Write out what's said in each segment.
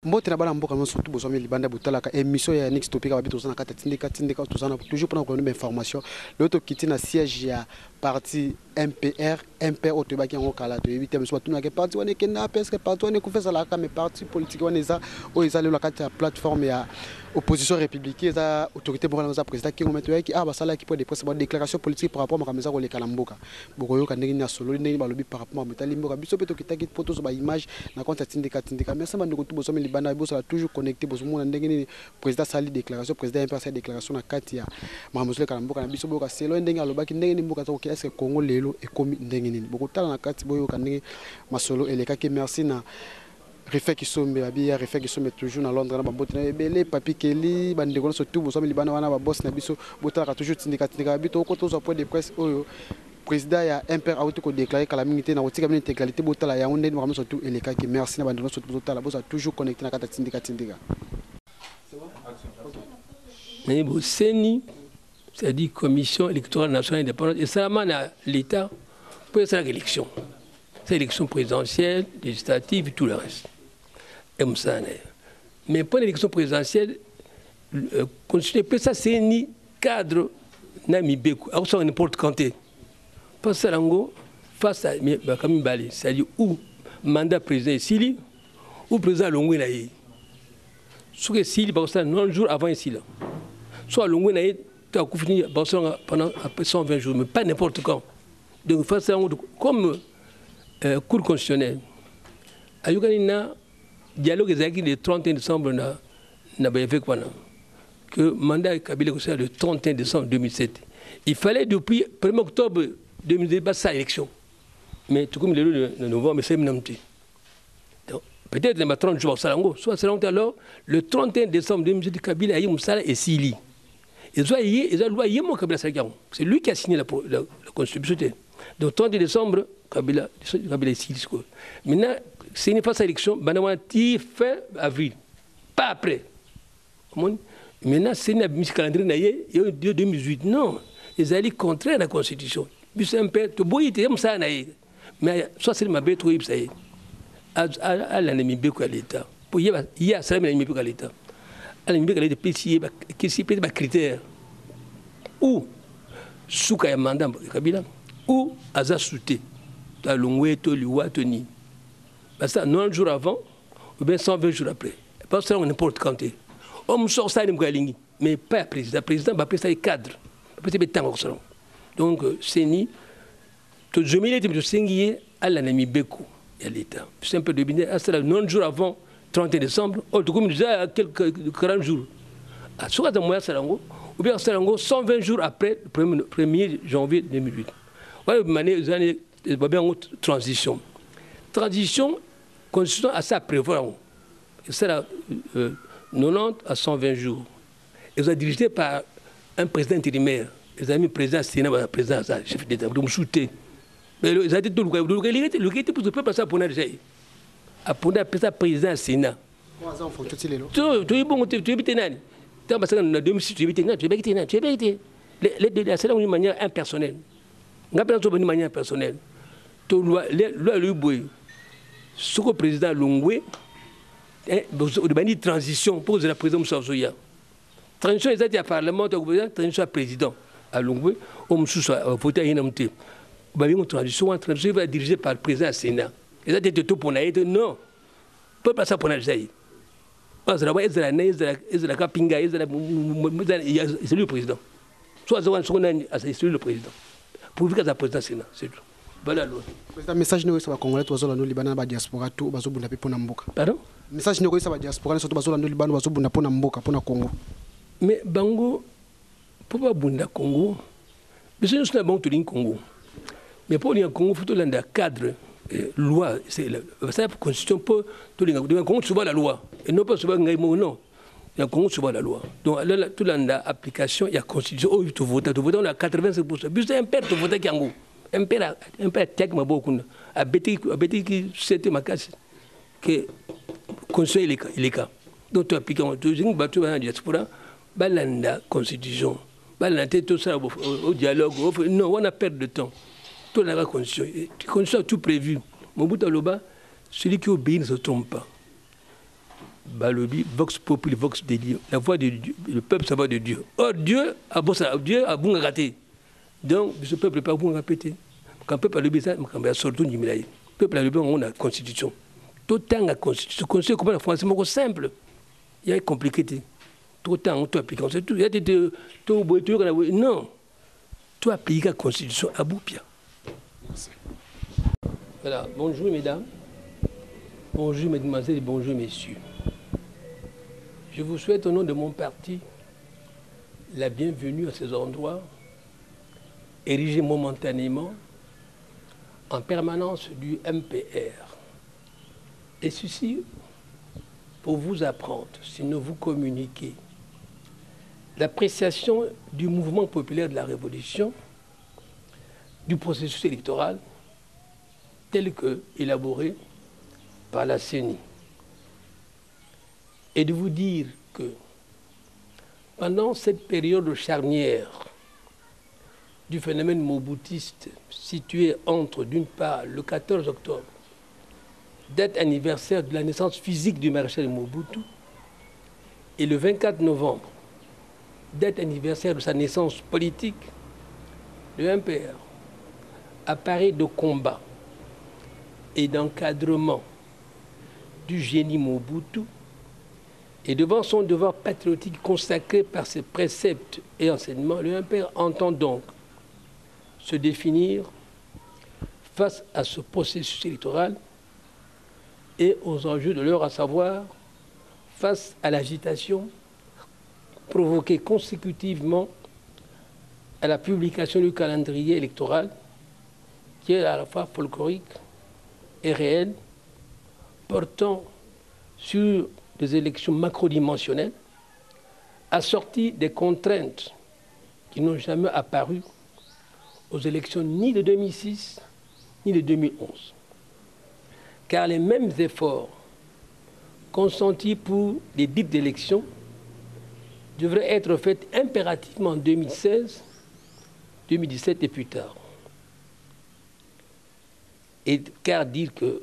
Mbote na bana mboka non surtout besoin libanda butala ka émission ya Nix Topic ba bitu sana kata tindika toujours pour nous information l'autre kiti na siège ya parti MPR otobaki en kala to éviter monsieur tout na ke parti wane kena parce que parti wane ku fesa la ka mais parti politique wane za o ezali la kata plateforme ya opposition républicaine za autorité pour la président qui remettre ki ba sala ki pour des presse déclaration politique par rapport à kameza ko le kala mboka bokoyo ka ndenge na solo ndenge ba lobi par rapport à metali mboka biso peto kitaki photo ba image na compte tindika merci bando tout besoin libanda boso toujours connecté boso mona ndenge ni président sali déclaration président MPR sa déclaration na kati ya mamusule kala mboka na biso boka selo ndenge alobaki ndenge ni mboka to est-ce que Congo lelo et comme ndenge nini bokotala na kati boyo kanenge masolo elekaki merci na refait qui sombe babia refait qui sombe toujours na Londres na babote na ebele papi keli bandeko surtout boso libana wana ba boss na biso botala toujours tindika bito ko to zo point de presse oyo président ya MPR auto ko déclarer calamité na otika bien intégralité botala ya onde vraiment surtout elekaki merci na bandeko surtout botala bosa toujours connecté na kata tindika mais bon seni c'est-à-dire commission électorale nationale indépendante, et ça amène à l'État pour faire l'élection. C'est l'élection présidentielle, législative et tout le reste. Mais pour l'élection présidentielle, constituer plus ça, c'est un cadre Namibeku, alors ça n'importe quand. Face à l'ango, face à Kamim Bali, c'est-à-dire où mandat président est Sili, ou président Longwe Naïe. Soit Sili, par exemple, 9 jours avant ici, soit Longwe Naïe, tu as fini pendant 120 jours, mais pas n'importe quand. Donc, face à comme cour constitutionnelle, il y a un dialogue le 31 décembre, que le mandat Kabila le 31 décembre 2007. Il fallait depuis 1er octobre 2007 passer à l'élection. Mais tout comme le novembre, mais c'est même peut-être les 30 jours, soit alors le 31 décembre 2007, Kabila a eu Moussala et Sili. C'est lui qui a signé la Constitution. Donc, 30 décembre, Kabila est signé. Maintenant, c'est une phase d'élection, fin avril, pas après. Maintenant, c'est une calendrier de 2018. Non, ils allaient contraire la Constitution. C'est un peu, mais soit c'est ma bête, ça y est. À l'ennemi à l'État. Il y a ça, l'ennemi à l'État. Il y a des critères ou Souka Mandam Kabila ou Aza Souté, Talongwe, Toliwa, Toni. Parce que 90 jours avant ou bien 120 jours après. Parce que n'importe quand. On sort ça, mais pas le président. Le président va appeler ça les cadres. Donc, c'est ni. Je m'ai dit que je à l'ennemi Bekou et à l'État. C'est un peu deviné. C'est 90 jours avant 31 décembre, comme déjà quelques 40 jours. À ce moment-là, ou bien 120 jours après le 1er janvier 2008. Voilà une transition. Transition, constitution à ça prévoir. C'est 90 à 120 jours. Ils sont dirigés par un président intérimaire. Ils ont mis le président Sénat, le président chef d'État, donc shooté. Mais ils ont dit tout le qui était pour se faire passer à Pona déjà. À Pona, président Sénat. Tu es bon, tu es bien. Dans le 2006, tu es bien. C'est d'une manière impersonnelle. On a d'une manière impersonnelle. Ce que le président Longwe, de transition pour la présidence Moussa. Transition, ils ont dit à Parlement, transition à président. À Longwe, on a voté à Yénamté. Une transition va être dirigée par le président Sénat. Ils ont dit tout pour nous. Non. On ne peut pas ça pour nous. C'est le président. Soit c'est le président. Pour que la présidence Sénat, c'est tout. Voilà l'autre. Le message nous est congolais, tous les Libanais la diaspora, tout baso bunda pour Namboka. Pardon? Le message nous est la diaspora, surtout baso Libanais baso bunda pour Namboka, pour Congo. Mais Bango, pour pas bunda Congo, mais c'est juste bon tout le Congo. Mais pour le Congo, il faut tout le cadre. Loi, c'est la constitution pour tout le monde. Congo souvent la loi. Et non pas souvent non. Il y a Congo souvent la loi. Donc là, tout l'application, il y a constitution. Oh, tu votes, on a 85%. Puis c'est un père, tu votes qui en un père, tech ma beaucoup. A bêti qui c'était ma casse. Que conseil il est cas. Donc tu appliques en tout. J'ai battu dans la diaspora. Balanda constitution. Balanda tout ça au dialogue. Non, on a perdu de temps. Tout la constitution. La constitution a tout prévu. Mon bout à l'oba, celui qui obéit ne se trompe pas. Balobi, Vox Populi, Vox de Dieu. La voix de Dieu, le peuple, ça va de Dieu. Or, Dieu a bon raté. Donc, ce peuple n'est pas bon à péter. Quand le peuple a levé ça, quand il y a sorti du milieu, le peuple a levé, on a la constitution. Tout le temps, la constitution, comment la France, c'est simple. Il y a une compliqué. Tout le temps, on doit appliquer. C'est tout. Il y a des non. Tu appliques la constitution à Boupia. Merci. Voilà. Bonjour, mesdames. Bonjour, mesdemoiselles et bonjour, messieurs. Je vous souhaite au nom de mon parti la bienvenue à ces endroits érigés momentanément en permanence du MPR. Et ceci pour vous apprendre, sinon vous communiquer, l'appréciation du mouvement populaire de la Révolution, du processus électoral tel que élaboré par la CENI. Et de vous dire que pendant cette période charnière du phénomène moboutiste situé entre, d'une part, le 14 octobre, date anniversaire de la naissance physique du maréchal Mobutu, et le 24 novembre, date anniversaire de sa naissance politique, le MPR apparaît de combat et d'encadrement du génie Mobutu, et devant son devoir patriotique consacré par ses préceptes et enseignements, le MPR entend donc se définir face à ce processus électoral et aux enjeux de l'heure, à savoir face à l'agitation provoquée consécutivement à la publication du calendrier électoral qui est à la fois folklorique et réel, portant sur des élections macrodimensionnelles, assorties des contraintes qui n'ont jamais apparu aux élections ni de 2006 ni de 2011. Car les mêmes efforts consentis pour les dites élections devraient être faits impérativement en 2016, 2017 et plus tard. Et car dire que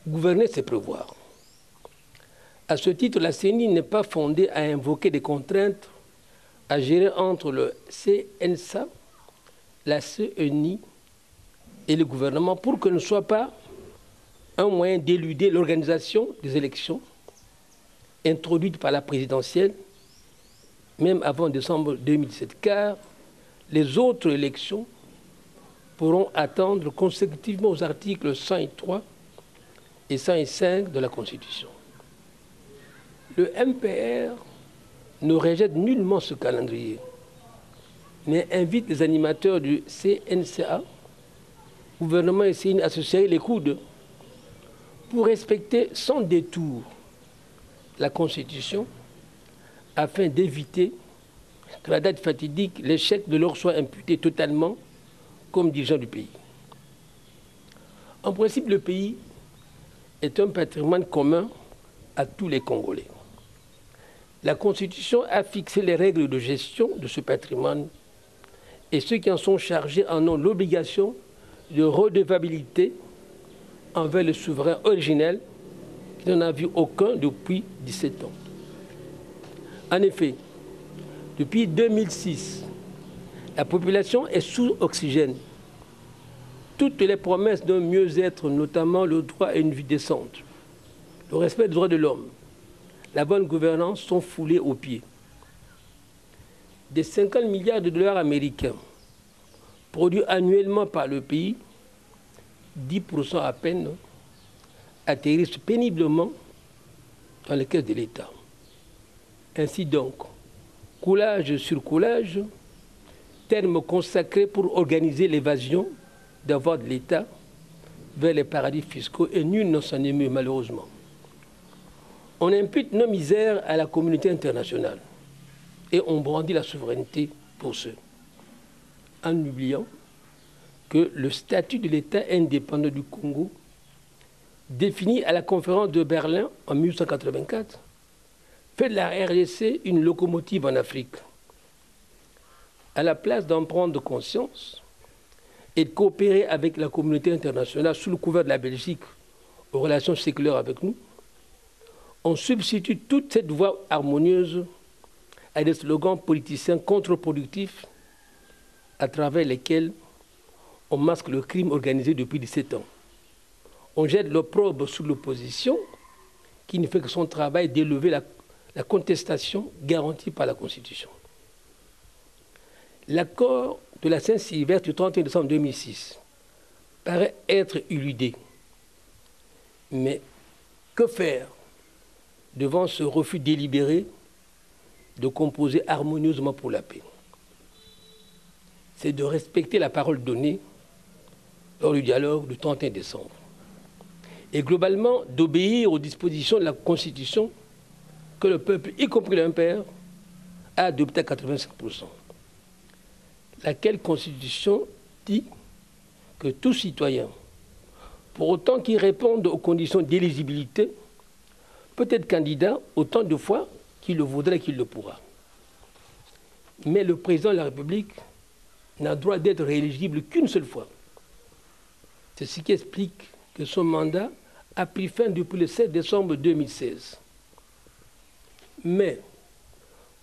gouverner, c'est prévoir. À ce titre, la CENI n'est pas fondée à invoquer des contraintes à gérer entre le CNSA, la CENI et le gouvernement pour que ne soit pas un moyen d'éluder l'organisation des élections introduite par la présidentielle, même avant décembre 2017, car les autres élections pourront attendre consécutivement aux articles 103 et 105 de la Constitution. Le MPR ne rejette nullement ce calendrier, mais invite les animateurs du CNCA, gouvernement et CENI, à se serrer les coudes pour respecter sans détour la Constitution afin d'éviter que la date fatidique, l'échec de leur soit imputé totalement comme dirigeant du pays. En principe, le pays est un patrimoine commun à tous les Congolais. La Constitution a fixé les règles de gestion de ce patrimoine et ceux qui en sont chargés en ont l'obligation de redevabilité envers le souverain originel qui n'en a vu aucun depuis 17 ans. En effet, depuis 2006, la population est sous oxygène. Toutes les promesses d'un mieux-être, notamment le droit à une vie décente, le respect des droits de l'homme, la bonne gouvernance, sont foulées aux pieds. Des 50 milliards de dollars américains produits annuellement par le pays, 10% à peine atterrissent péniblement dans les caisses de l'État. Ainsi donc, coulage sur coulage, terme consacré pour organiser l'évasion d'avoir de l'État vers les paradis fiscaux, et nul ne s'en émeut malheureusement. On impute nos misères à la communauté internationale et on brandit la souveraineté pour ceux, en oubliant que le statut de l'État indépendant du Congo, défini à la conférence de Berlin en 1884, fait de la RDC une locomotive en Afrique. À la place d'en prendre conscience et de coopérer avec la communauté internationale sous le couvert de la Belgique aux relations séculaires avec nous, on substitue toute cette voie harmonieuse à des slogans politiciens contre-productifs à travers lesquels on masque le crime organisé depuis 17 ans. On jette l'opprobre sur l'opposition qui ne fait que son travail d'élever la contestation garantie par la Constitution. L'accord de la Saint-Sylvestre du 31 décembre 2006 paraît être éludé. Mais que faire devant ce refus délibéré de composer harmonieusement pour la paix? C'est de respecter la parole donnée lors du dialogue du 31 décembre. Et globalement, d'obéir aux dispositions de la Constitution que le peuple, y compris le MPR, a adopté à 85%. Laquelle Constitution dit que tout citoyen, pour autant qu'il réponde aux conditions d'éligibilité, peut être candidat autant de fois qu'il le voudra et qu'il le pourra. Mais le président de la République n'a droit d'être rééligible qu'une seule fois. C'est ce qui explique que son mandat a pris fin depuis le 7 décembre 2016. Mais,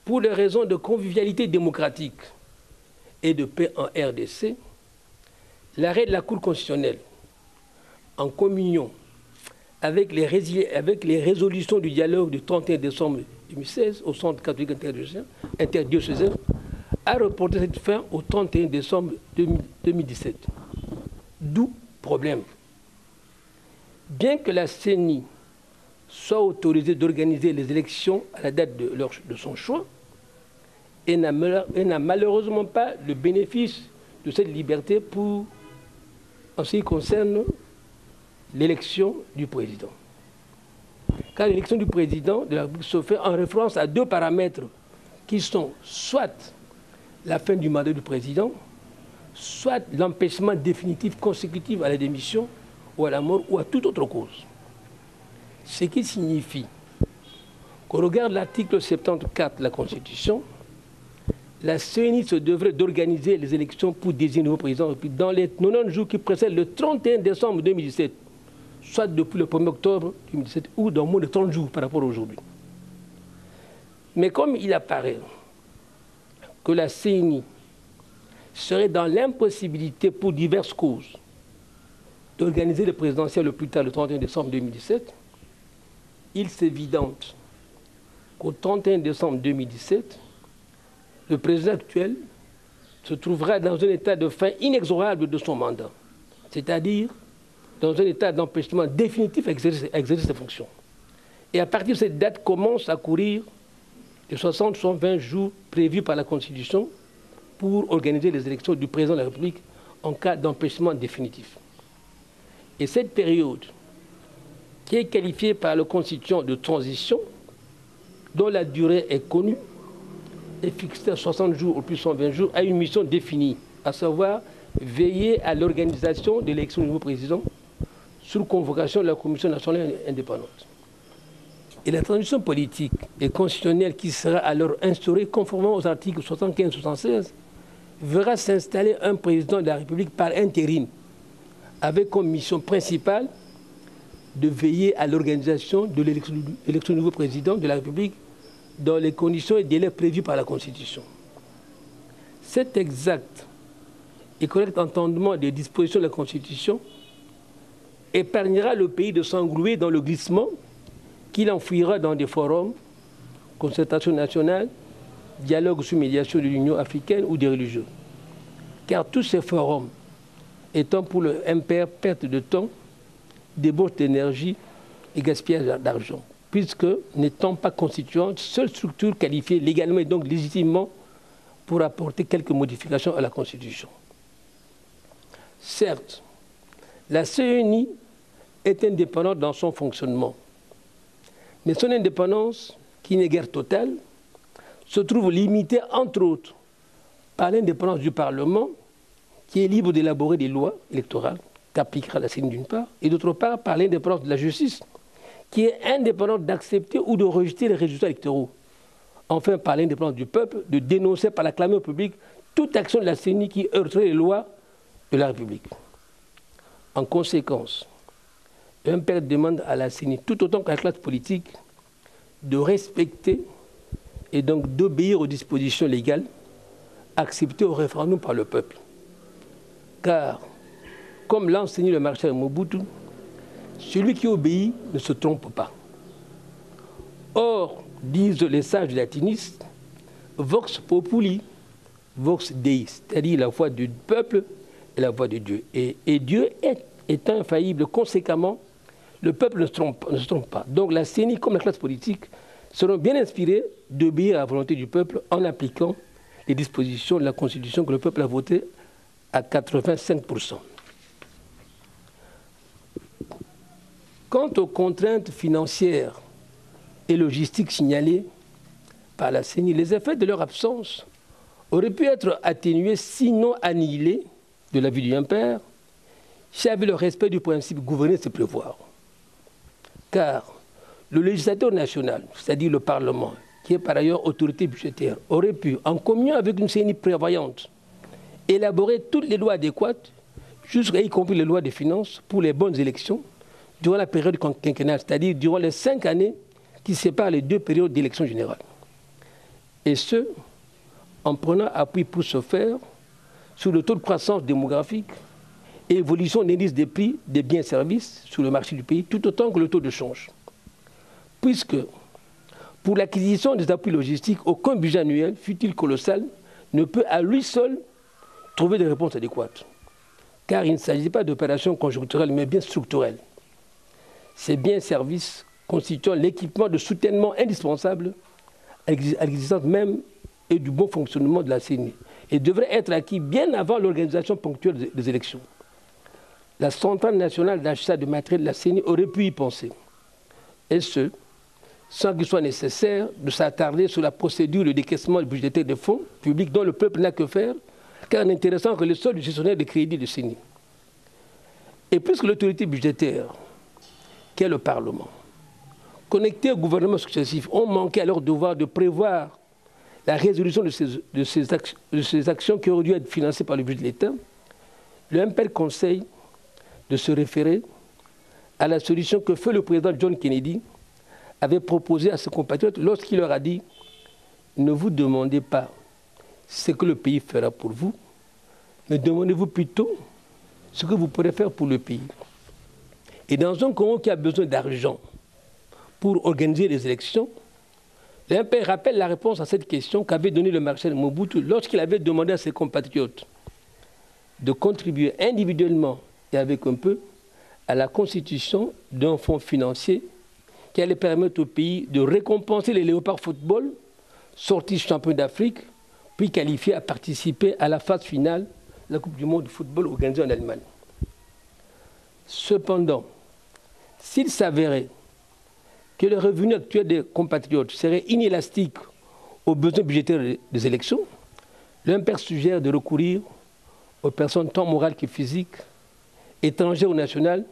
pour des raisons de convivialité démocratique et de paix en RDC, l'arrêt de la Cour constitutionnelle, en communion avec les résolutions du dialogue du 31 décembre 2016 au Centre catholique interdiocésain, a reporté cette fin au 31 décembre 2017. D'où problème. Bien que la CENI soit autorisée d'organiser les élections à la date de son choix, elle n'a malheureusement pas le bénéfice de cette liberté en ce qui concerne l'élection du président. Car l'élection du président de la République se fait en référence à deux paramètres qui sont soit la fin du mandat du président, soit l'empêchement définitif consécutif à la démission ou à la mort ou à toute autre cause. Ce qui signifie qu'au regard de l'article 74 de la Constitution, la CENI se devrait d'organiser les élections pour désigner le nouveau président dans les 90 jours qui précèdent le 31 décembre 2017, soit depuis le 1er octobre 2017 ou dans moins de 30 jours par rapport à aujourd'hui. Mais comme il apparaît que la CENI serait dans l'impossibilité pour diverses causes d'organiser les présidentielles le plus tard le 31 décembre 2017, il s'évidente qu'au 31 décembre 2017, le président actuel se trouvera dans un état de fin inexorable de son mandat, c'est-à-dire dans un état d'empêchement définitif à exercer ses fonctions. Et à partir de cette date commence à courir les 60-120 jours prévus par la Constitution pour organiser les élections du président de la République en cas d'empêchement définitif. Et cette période, qui est qualifiée par le Constitution de transition, dont la durée est connue, est fixée à 60 jours ou plus 120 jours, a une mission définie, à savoir veiller à l'organisation de l'élection du nouveau président sous convocation de la Commission nationale indépendante. Et la transition politique et constitutionnelle qui sera alors instaurée conformément aux articles 75-76 verra s'installer un président de la République par intérim, avec comme mission principale de veiller à l'organisation de l'élection du nouveau président de la République dans les conditions et délais prévus par la Constitution. Cet exact et correct entendement des dispositions de la Constitution épargnera le pays de s'englouer dans le glissement qu'il enfouira dans des forums, concertation nationale, dialogue sous médiation de l'Union africaine ou des religieux. Car tous ces forums étant pour le MPR perte de temps, débauche d'énergie et gaspillage d'argent, puisque n'étant pas constituante, seule structure qualifiée légalement et donc légitimement pour apporter quelques modifications à la Constitution. Certes, la CENI est indépendante dans son fonctionnement, mais son indépendance, qui n'est guère totale, se trouve limitée, entre autres, par l'indépendance du Parlement, qui est libre d'élaborer des lois électorales qu'appliquera la CENI d'une part, et d'autre part par l'indépendance de la justice, qui est indépendante d'accepter ou de rejeter les résultats électoraux. Enfin, par l'indépendance du peuple, de dénoncer par la clameur publique toute action de la CENI qui heurterait les lois de la République. En conséquence, un père demande à la CENI, tout autant qu'à la classe politique, de respecter et donc d'obéir aux dispositions légales acceptées au référendum par le peuple. Car, comme l'a enseigné le maréchal Mobutu, celui qui obéit ne se trompe pas. Or, disent les sages latinistes, vox populi, vox Dei, c'est-à-dire la voix du peuple et la voix de Dieu. Et Dieu est infaillible. Conséquemment, le peuple ne se trompe pas. Donc la CENI, comme la classe politique, seront bien inspirés d'obéir à la volonté du peuple en appliquant les dispositions de la Constitution que le peuple a votée à 85%. Quant aux contraintes financières et logistiques signalées par la CENI, les effets de leur absence auraient pu être atténués, sinon annihilés, de l'avis du Impère, si avec le respect du principe gouverner c'est prévoir. Car le législateur national, c'est-à-dire le Parlement, qui est par ailleurs autorité budgétaire, aurait pu, en communion avec une CENI prévoyante, élaborer toutes les lois adéquates, jusqu'à y compris les lois des finances, pour les bonnes élections, durant la période quinquennale, c'est-à-dire durant les 5 années qui séparent les 2 périodes d'élection générale. Et ce, en prenant appui pour ce faire sur le taux de croissance démographique et l'évolution des indices des prix des biens et services sur le marché du pays, tout autant que le taux de change. Puisque, pour l'acquisition des appuis logistiques, aucun budget annuel, fût-il colossal, ne peut à lui seul trouver des réponses adéquates. Car il ne s'agit pas d'opérations conjoncturelles, mais bien structurelles. Ces biens et services constituant l'équipement de soutènement indispensable à l'existence même et du bon fonctionnement de la CENI, et devraient être acquis bien avant l'organisation ponctuelle des élections. La Centrale nationale d'achat de matériel de la CENI aurait pu y penser. Et ce, sans qu'il soit nécessaire de s'attarder sur la procédure de décaissement budgétaire des fonds publics dont le peuple n'a que faire, car n'intéressant que le seul gestionnaire des crédits de CENI. Et puisque l'autorité budgétaire, qui est le Parlement, connectés aux gouvernements successifs, ont manqué à leur devoir de prévoir la résolution de ces actions qui auraient dû être financées par le budget de l'État, le MPR conseille de se référer à la solution que fait le président John Kennedy avait proposée à ses compatriotes lorsqu'il leur a dit « Ne vous demandez pas ce que le pays fera pour vous, mais demandez-vous plutôt ce que vous pourrez faire pour le pays. » Et dans un Congo qui a besoin d'argent pour organiser les élections, l'Impère rappelle la réponse à cette question qu'avait donnée le maréchal Mobutu lorsqu'il avait demandé à ses compatriotes de contribuer individuellement et avec un peu à la constitution d'un fonds financier qui allait permettre au pays de récompenser les léopards football sortis champions d'Afrique, puis qualifiés à participer à la phase finale de la Coupe du monde de football organisée en Allemagne. Cependant, s'il s'avérait que le revenu actuel des compatriotes serait inélastique aux besoins budgétaires des élections, l'Impère suggère de recourir aux personnes tant morales que physiques, étrangères ou nationales,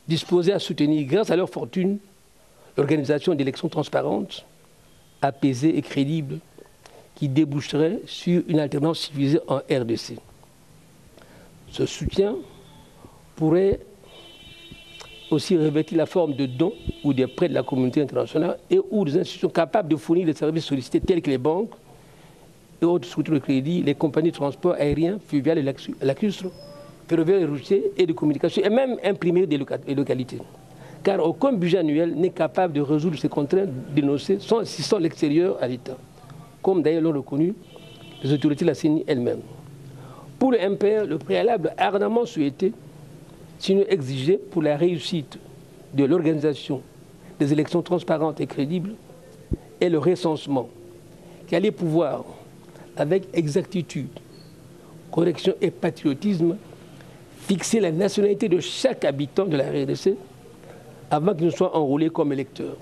disposées à soutenir, grâce à leur fortune, l'organisation d'élections transparentes, apaisées et crédibles, qui déboucheraient sur une alternance civilisée en RDC. Ce soutien pourrait aussi revêtir la forme de dons ou des prêts de la communauté internationale et ou des institutions capables de fournir des services sollicités tels que les banques et autres structures de crédit, les compagnies de transport aérien, fluvial et lacustre, ferroviaire et routier et de communication, et même imprimer des localités. Car aucun budget annuel n'est capable de résoudre ces contraintes dénoncées sans assistant l'extérieur à l'État, comme d'ailleurs l'ont reconnu les autorités de la CENI elles-mêmes. Pour le MPR, le préalable ardemment souhaité, sinon exigé pour la réussite de l'organisation des élections transparentes et crédibles, est le recensement qui allait pouvoir, avec exactitude, correction et patriotisme, fixer la nationalité de chaque habitant de la RDC avant qu'il ne soit enrôlé comme électeur.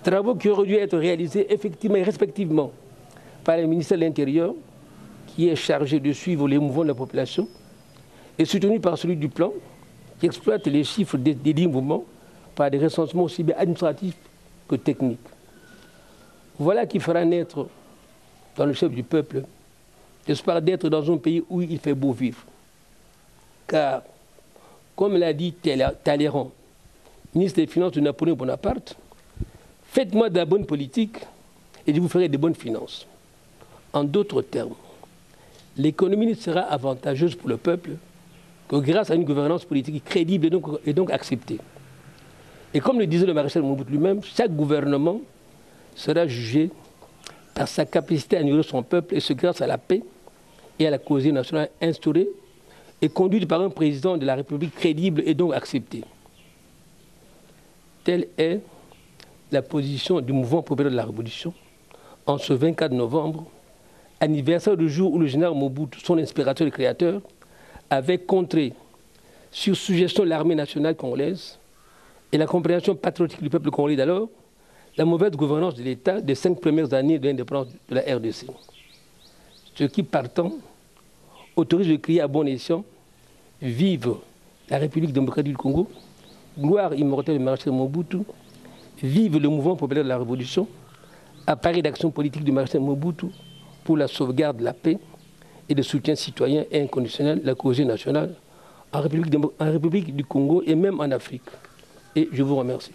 Travaux qui auraient dû être réalisés effectivement et respectivement par le ministère de l'Intérieur, qui est chargé de suivre les mouvements de la population, et soutenu par celui du plan, qui exploite les chiffres des dits mouvements par des recensements aussi bien administratifs que techniques. Voilà qui fera naître dans le chef du peuple l'espoir d'être dans un pays où il fait beau vivre. Car, comme l'a dit Talleyrand, ministre des Finances de Napoléon Bonaparte, faites-moi de la bonne politique et je vous ferai de bonnes finances. En d'autres termes, l'économie ne sera avantageuse pour le peuple que grâce à une gouvernance politique crédible et donc acceptée. Et comme le disait le maréchal Mobutu lui-même, chaque gouvernement sera jugé par sa capacité à nourrir son peuple, et ce grâce à la paix et à la cause nationale instaurée et conduite par un président de la République crédible et donc accepté. Telle est la position du mouvement populaire de la Révolution en ce 24 novembre, anniversaire du jour où le général Mobutu, son inspirateur et créateur, avait contré, sur suggestion de l'armée nationale congolaise et la compréhension patriotique du peuple congolais d'alors, la mauvaise gouvernance de l'État des 5 premières années de l'indépendance de la RDC. Ce qui, partant, autorise de crier à bon escient « Vive la République démocratique du Congo, gloire immortelle du maréchal Mobutu, vive le mouvement populaire de la Révolution, appareil d'action politique du maréchal Mobutu pour la sauvegarde de la paix et le soutien citoyen et inconditionnel de la cause nationale en République du Congo et même en Afrique. » Et je vous remercie.